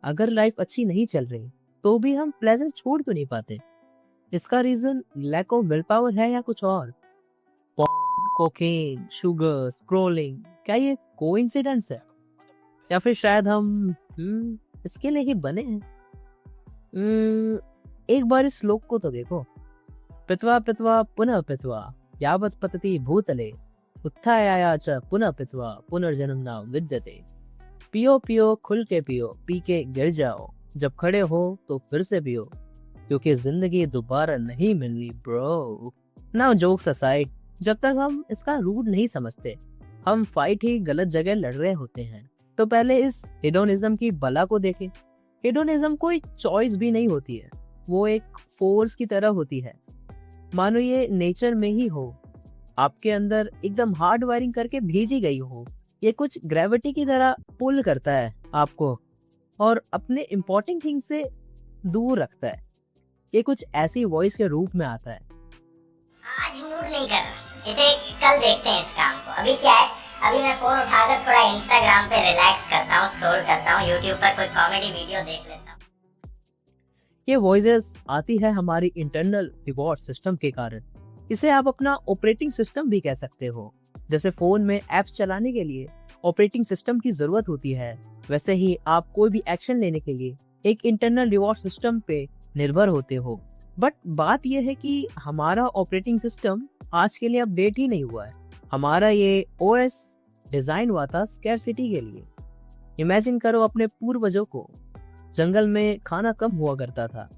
अगर लाइफ अच्छी नहीं चल रही तो भी हम प्लेजर छोड़ क्यों नहीं पाते? इसका reason lack of will power है या कुछ और? कोकेन, शुगर, स्क्रोलिंग, क्या ये कोइंसिडेंस है या फिर शायद हम इसके लिए ही बने हैं? एक बार इस श्लोक को तो देखो। पित्वा पित्वा पुनः पित्वा यावत् पतति भूतले उत्थाया च पुनः पित्वा पुनर्जन्म न विद्यते। पियो पियो खुल के पियो, पी के गिर जाओ, जब खड़े हो तो फिर से पियो, क्योंकि जिंदगी दोबारा नहीं मिलनी ब्रो। नाउ जोक्स असाइड, जब तक हम इसका रूट नहीं समझते हम फाइट ही गलत जगह लड़ रहे होते हैं। तो पहले इस हेडोनिज्म की बला को देखें। हेडोनिज्म कोई चॉइस भी नहीं होती है, वो एक फोर्स की तरह होती है। मानो ये नेचर में ही हो, आपके अंदर एकदम हार्ड वायरिंग करके भेजी गई हो। ये कुछ ग्रेविटी की तरह पुल करता है आपको और अपने इम्पोर्टेंट थिंग से दूर रखता है। ये कुछ ऐसी वॉइस के रूप में आता है। आज मूड नहीं कर रहा, इसे कल देखते हैं इस काम को। अभी क्या है, अभी मैं फोन उठाकर थोड़ा इंस्टाग्राम पे रिलैक्स करता हूँ, स्क्रॉल करता हूँ, यूट्यूब पर कोई कॉमेडी वीडियो देख लेता हूँ। ये वॉइसेस आती है हमारी इंटरनल रिवॉर्ड सिस्टम के कारण। इसे आप अपना ऑपरेटिंग सिस्टम भी कह सकते हो। जैसे फोन में ऐप्स चलाने के लिए ऑपरेटिंग सिस्टम की जरूरत होती है, वैसे ही आप कोई भी एक्शन लेने के लिए एक इंटरनल रिवॉर्ड सिस्टम पे निर्भर होते हो। बट बात यह है कि हमारा ऑपरेटिंग सिस्टम आज के लिए अपडेट ही नहीं हुआ है। हमारा ये ओएस डिजाइन हुआ था स्कैरसिटी के लिए। इमेजिन करो अपने पूर्वजों को, जंगल में खाना कम हुआ करता था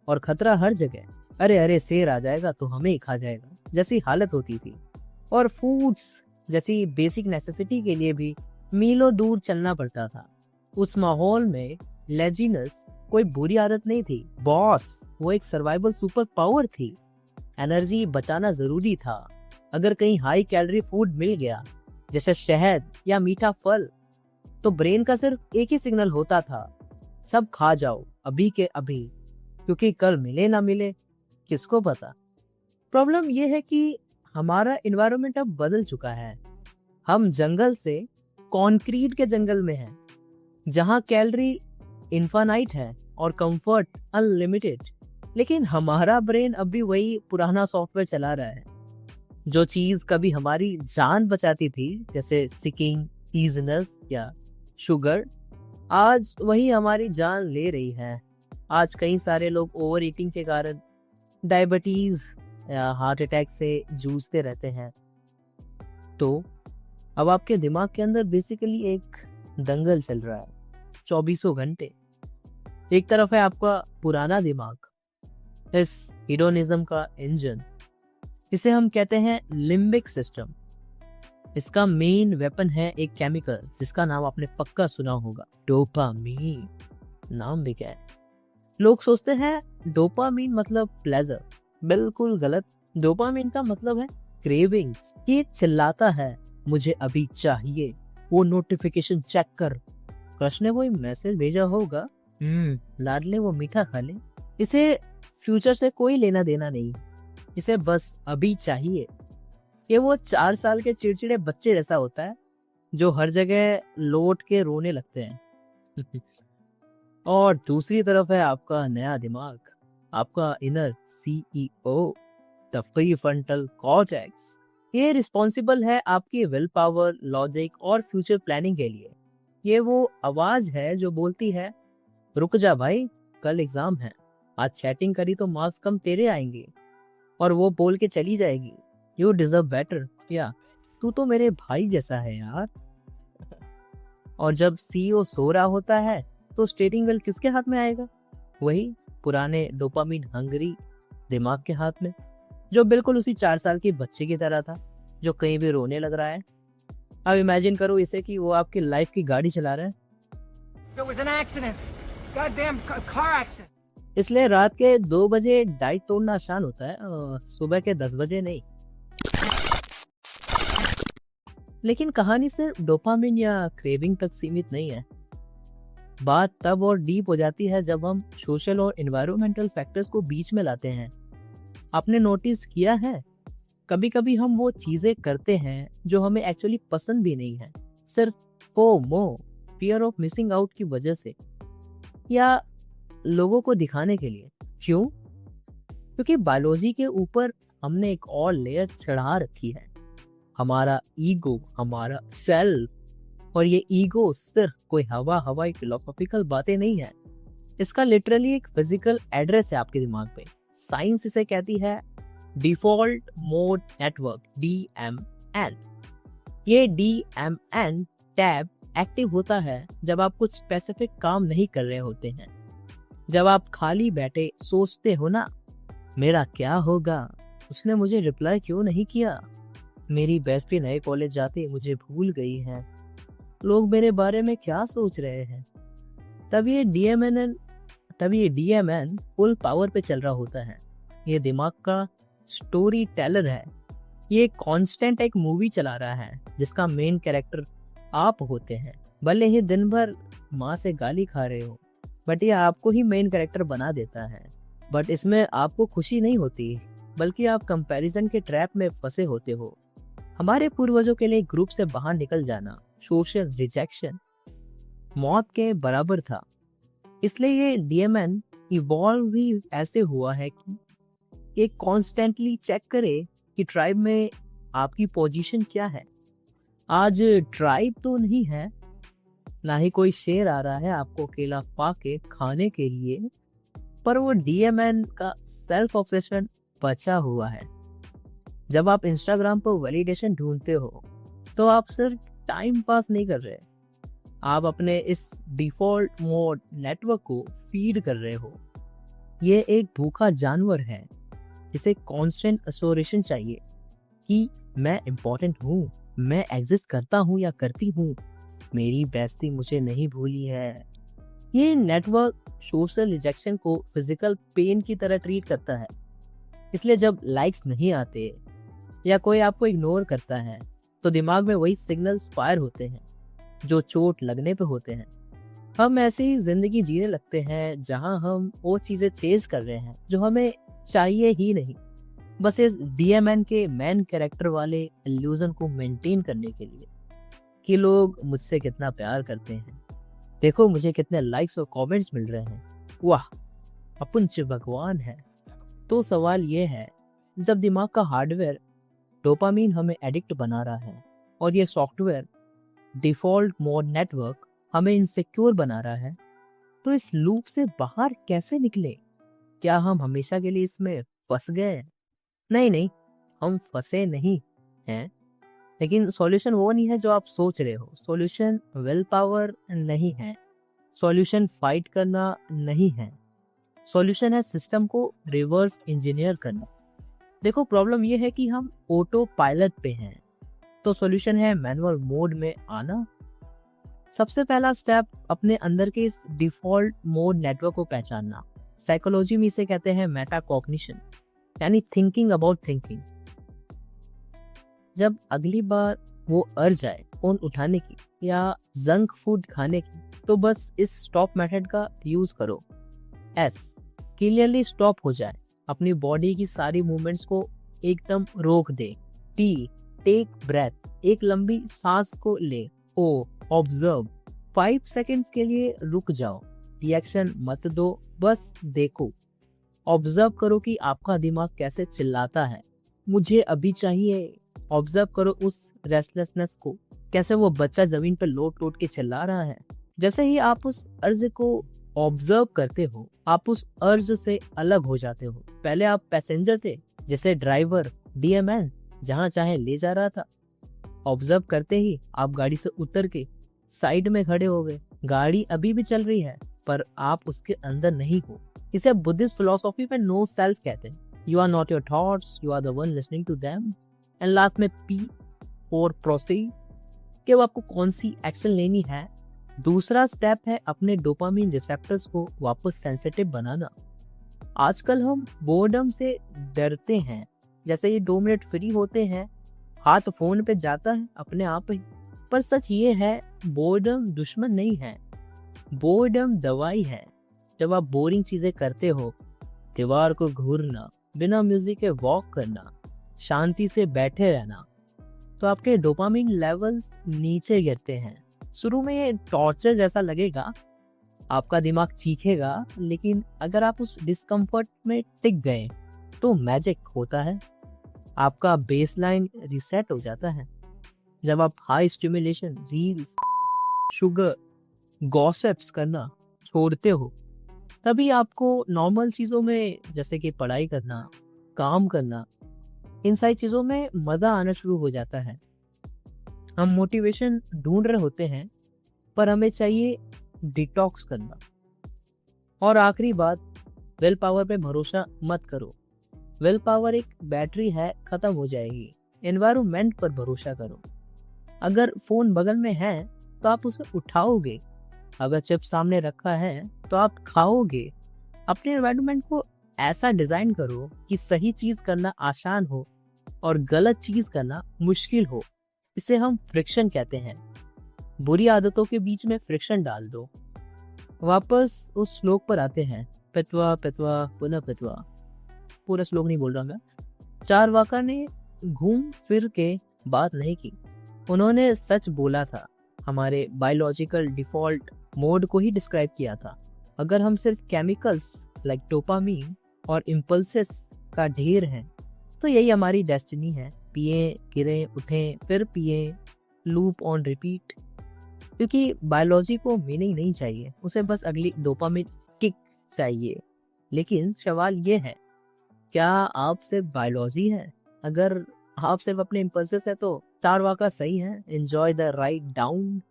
और खतरा हर जगह, अरे अरे शेर आ जाएगा तो हमें ही खा जाएगा जैसी हालत होती थी। और फूड्स जैसी बेसिक नेसेसिटी के लिए भी मीलों दूर चलना पड़ता था। उस माहौल में लेजीनेस कोई बुरी आदत नहीं थी बॉस, वो एक सर्वाइवल सुपर पावर थी। एनर्जी बचाना जरूरी था। अगर कहीं हाई कैलोरी फूड मिल गया जैसे शहद या मीठा फल, तो ब्रेन का सिर्फ एक ही सिग्नल होता था, सब खा जाओ अभी के अभी, क्योंकि कल मिले ना मिले किसको पता। प्रॉब्लम यह है कि हमारा एनवायरनमेंट अब बदल चुका है। हम जंगल से कंक्रीट के जंगल में हैं, जहां कैलोरी इनफाइनाइट है और कंफर्ट अनलिमिटेड। लेकिन हमारा ब्रेन अब भी वही पुराना सॉफ्टवेयर चला रहा है। जो चीज कभी हमारी जान बचाती थी जैसे सिकिंग, ईजीनेस या शुगर, आज वही हमारी जान ले रही है। आज कई सारे लोग ओवर ईटिंग के कारण डायबिटीज या हार्ट अटैक से जूझते रहते हैं। तो अब आपके दिमाग के अंदर बेसिकली एक दंगल चल रहा है 24 घंटे। एक तरफ है आपका पुराना दिमाग, इस हेडोनिज्म का इंजन, इसे हम कहते हैं लिम्बिक सिस्टम। इसका मेन वेपन है एक केमिकल जिसका नाम आपने पक्का सुना होगा, डोपामीन। नाम भी क्या है, लोग सोचते हैं डोपामीन मतलब प्लेजर। बिल्कुल गलत। डोपामीन का मतलब है क्रेविंग्स। ये चिल्लाता है मुझे अभी चाहिए, वो नोटिफिकेशन चेक कर, क्रश ने वो मैसेज भेजा होगा, लाडले वो मीठा खा ले। इसे फ्यूचर से कोई लेना देना नहीं, इसे बस अभी चाहिए। ये वो 4 साल के चिड़चिड़े बच्चे जैसा होता है जो हर जगह लौट के रोने लगते हैं। और दूसरी तरफ है आपका नया दिमाग, आपका inner CEO, the prefrontal cortex. ये रिस्पॉन्सिबल है आपकी विल पावर, लॉजिक और फ्यूचर प्लानिंग के लिए। ये वो आवाज है जो बोलती है रुक जा भाई, कल एग्जाम है, आज चैटिंग करी तो मार्क्स कम तेरे आएंगे। और वो बोल के चली जाएगी यू डिजर्व बेटर, या तू तो मेरे भाई जैसा है यार। और जब सीईओ सो रहा होता है तो स्टीयरिंग व्हील किसके हाथ में आएगा? वही पुराने डोपामीन हंगरी दिमाग के हाथ में, जो बिल्कुल उसी 4 साल के बच्चे की तरह था जो कहीं भी रोने लग रहा है। अब इमेजिन करो इसे कि वो आपकी लाइफ की गाड़ी चला रहा है। इसलिए रात के 2 बजे डाइट तोड़ना आसान होता है, सुबह के 10 बजे नहीं। लेकिन कहानी सिर्फ डोपामिन या क्रेविंग तक सीमित नहीं है। बात तब और डीप हो जाती है जब हम सोशल और एनवायरमेंटल फैक्टर्स को बीच में लाते हैं। आपने नोटिस किया है, कभी कभी हम वो चीजें करते हैं जो हमें एक्चुअली पसंद भी नहीं है, सिर्फ FOMO, fear of missing out की वजह से। या लोगों को दिखाने के लिए। क्यों? क्योंकि बायोलॉजी के ऊपर हमने एक और लेयर चढ़ा रखी है, हमारा ईगो, हमारा सेल्फ। और ये ईगो सिर्फ कोई हवाई फिलोसॉफिकल बातें नहीं है, इसका लिटरली एक फिजिकल एड्रेस है आपके दिमाग पे। साइंस इसे कहती है डिफॉल्ट मोड नेटवर्क, DMN। ये DMN टैब एक्टिव होता है जब आप कुछ स्पेसिफिक काम नहीं कर रहे होते हैं। जब आप खाली बैठे सोचते हो ना, मेरा क्या होगा, उसने मुझे रिप्लाई क्यों नहीं किया, मेरी बेस्टी नए कॉलेज जाते मुझे भूल गई है, लोग मेरे बारे में क्या सोच रहे हैं, तब ये DMN फुल पावर पे चल रहा होता है। ये दिमाग का स्टोरी टेलर है। ये कांस्टेंट एक मूवी चला रहा है जिसका मेन कैरेक्टर आप होते हैं। भले ही दिन भर माँ से गाली खा रहे हो, बट ये आपको ही मेन कैरेक्टर बना देता है। बट इसमें आपको खुशी नहीं होती, बल्कि आप कंपैरिजन के ट्रैप में फंसे होते हो। हमारे पूर्वजों के लिए ग्रुप से बाहर निकल जाना, सोशल रिजेक्शन, मौत के बराबर था। इसलिए ये DMN इवॉल्व ही ऐसे हुआ है कि ये कॉन्स्टेंटली चेक करे कि ट्राइब में आपकी पोजीशन क्या है। आज ट्राइब तो नहीं है, ना ही कोई शेर आ रहा है आपको अकेला पाके खाने के लिए, पर वो DMN का सेल्फ ऑब्सेशन बचा हुआ है। जब आप इंस्टाग्राम पर वैलिडेशन ढूंढते हो तो आप सिर्फ टाइम पास नहीं कर रहे, आप अपने इस डिफॉल्ट मोड नेटवर्क को फीड कर रहे हो। ये एक भूखा जानवर है जिसे कांस्टेंट एसोसिएशन चाहिए कि मैं इम्पोर्टेंट हूँ, मैं एग्जिस्ट करता हूँ या करती हूँ, मेरी बेस्टी मुझे नहीं भूली है। ये नेटवर्क सोशल रिजेक्शन को फिजिकल पेन की तरह ट्रीट करता है। इसलिए जब लाइक्स नहीं आते या कोई आपको इग्नोर करता है तो दिमाग में वही सिग्नल्स फायर होते हैं जो चोट लगने पे होते हैं। हम ऐसे ही जिंदगी जीने लगते हैं जहां हम वो चीजें चेज कर रहे हैं जो हमें चाहिए ही नहीं, बस इस DMN के मेन कैरेक्टर वाले इल्यूजन को मेंटेन करने के लिए कि लोग मुझसे कितना प्यार करते हैं, देखो मुझे कितने लाइक्स और कमेंट्स मिल रहे हैं, वाह अपन भगवान है। तो सवाल ये है, जब दिमाग का हार्डवेयर डोपामीन हमें एडिक्ट बना रहा है और ये सॉफ्टवेयर डिफॉल्ट मोड नेटवर्क हमें इनसिक्योर बना रहा है, तो इस लूप से बाहर कैसे निकले? क्या हम हमेशा के लिए इसमें फंस गए? नहीं, हम फंसे नहीं हैं, लेकिन सॉल्यूशन वो नहीं है जो आप सोच रहे हो। सॉल्यूशन विल पावर नहीं है, सॉल्यूशन फाइट करना नहीं है, सॉल्यूशन है सिस्टम को रिवर्स इंजीनियर करना। देखो प्रॉब्लम ये है कि हम ऑटो पायलट पे हैं, तो सॉल्यूशन है मैनुअल मोड में आना। सबसे पहला स्टेप अपने अंदर के इस डिफॉल्ट मोड नेटवर्क को पहचानना। साइकोलॉजी में इसे कहते हैं मेटाकॉग्निशन, यानी थिंकिंग अबाउट थिंकिंग। जब अगली बार वो अर्ज आए फोन उठाने की या जंक फूड खाने की, तो बस इस स्टॉप मेथड का यूज करो। S, क्लियरली स्टॉप हो जाए, अपनी बॉडी की सारी मूवमेंट्स को एकदम रोक दे। T, टेक ब्रेथ, एक लंबी सांस को ले। O, ऑब्जर्व, 5 सेकेंड्स के लिए रुक जाओ, रिएक्शन मत दो, बस देखो। ऑब्जर्व करो कि आपका दिमाग कैसे चिल्लाता है, मुझे अभी चाहिए। ऑब्जर्व करो उस रेस्टलेसनेस को, कैसे वो बच्चा जमीन पर लोट के चिल्ला रहा है। जैसे ही आप उस अर्ज को ऑब्जर्व करते हो, आप उस अर्ज से अलग हो जाते हो। पहले आप पैसेंजर थे, जिसे ड्राइवर DMN जहां चाहे ले जा रहा था। ऑब्जर्व करते ही आप गाड़ी से उतर के साइड में खड़े हो गए। गाड़ी अभी भी चल रही है, पर आप उसके अंदर नहीं हो। इसे बुद्धिस्ट फिलोसॉफी में नो सेल्फ कहते हैं। You are not your thoughts, you are the one listening to them. And last में P फॉर प्रोसीड, कि वो आपको कौन सी एक्शन लेनी है। दूसरा स्टेप है अपने डोपामीन रिसेप्टर्स को वापस सेंसिटिव बनाना। आजकल हम बोर्डम से डरते हैं, जैसे ये 2 मिनट फ्री होते हैं हाथ फोन पे जाता है अपने आप ही। पर सच ये है, बोर्डम दुश्मन नहीं है, बोर्डम दवाई है। जब आप बोरिंग चीजें करते हो, दीवार को घूरना, बिना म्यूजिक के वॉक करना, शांति से बैठे रहना, तो आपके डोपामीन लेवल्स नीचे गिरते हैं। शुरू में ये टॉर्चर जैसा लगेगा, आपका दिमाग चीखेगा, लेकिन अगर आप उस डिस्कम्फर्ट में टिक गए तो मैजिक होता है। आपका बेसलाइन रिसेट हो जाता है। जब आप high stimulation reels, sugar, gossips करना छोड़ते हो, तभी आपको नॉर्मल चीज़ों में, जैसे कि पढ़ाई करना, काम करना, इन सारी चीज़ों में मज़ा आना शुरू हो जाता है। हम मोटिवेशन ढूंढ रहे होते हैं, पर हमें चाहिए डिटॉक्स करना। और आखिरी बात, विल पावर पे भरोसा मत करो। विल पावर एक बैटरी है, ख़त्म हो जाएगी। एनवायरनमेंट पर भरोसा करो। अगर फ़ोन बगल में है तो आप उसे उठाओगे, अगर चिप सामने रखा है तो आप खाओगे। अपने एनवायरनमेंट को ऐसा डिज़ाइन करो कि सही चीज़ करना आसान हो और गलत चीज़ करना मुश्किल हो। इसे हम फ्रिक्शन कहते हैं। बुरी आदतों के बीच में फ्रिक्शन डाल दो। वापस उस श्लोक पर आते हैं, पित्वा पित्वा पुनः पित्वा। पूरा श्लोक नहीं बोल रहा मैं। चारवाका ने घूम फिर के बात नहीं की, उन्होंने सच बोला था। हमारे बायोलॉजिकल डिफ़ॉल्ट मोड को ही डिस्क्राइब किया था। अगर हम सिर्फ केमिकल्स लाइक डोपामीन और इम्पल्सेस का ढेर हैं, तो यही हमारी डेस्टिनी है। पिए, गिरें, उठें, फिर पिए, लूप ऑन रिपीट। क्योंकि बायोलॉजी को मीनिंग नहीं चाहिए, उसे बस अगली डोपामिन किक चाहिए। लेकिन सवाल ये है, क्या आप सिर्फ बायोलॉजी हैं? अगर आप सिर्फ अपने इम्पल्सेस है तो चारवाका सही है, एंजॉय द राइड डाउन।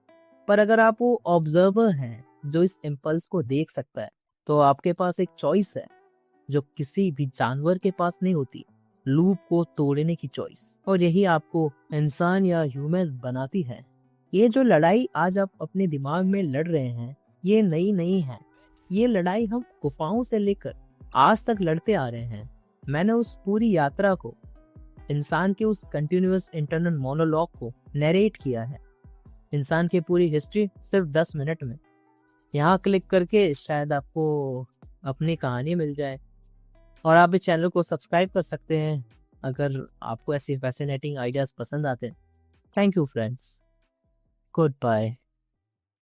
पर अगर आप वो ऑब्जर्वर हैं जो इस इम्पल्स को देख सकता है, तो आपके पास एक चॉइस है जो किसी भी जानवर के पास नहीं होती, लूप को तोड़ने की चॉइस। और यही आपको इंसान या ह्यूमन बनाती है। ये जो लड़ाई आज आप अपने दिमाग में लड़ रहे हैं, ये नई नहीं है। ये लड़ाई हम गुफाओं से लेकर आज तक लड़ते आ रहे हैं। मैंने उस पूरी यात्रा को, इंसान के उस कंटिन्यूअस इंटरनल मोनोलॉग को नरेट किया है। इंसान की पूरी हिस्ट्री सिर्फ 10 मिनट में। यहाँ क्लिक करके शायद आपको अपनी कहानी मिल जाए। और आप इस चैनल को सब्सक्राइब कर सकते हैं अगर आपको ऐसे फैसिनेटिंग आइडियाज़ पसंद आते हैं। Thank you friends. Good bye.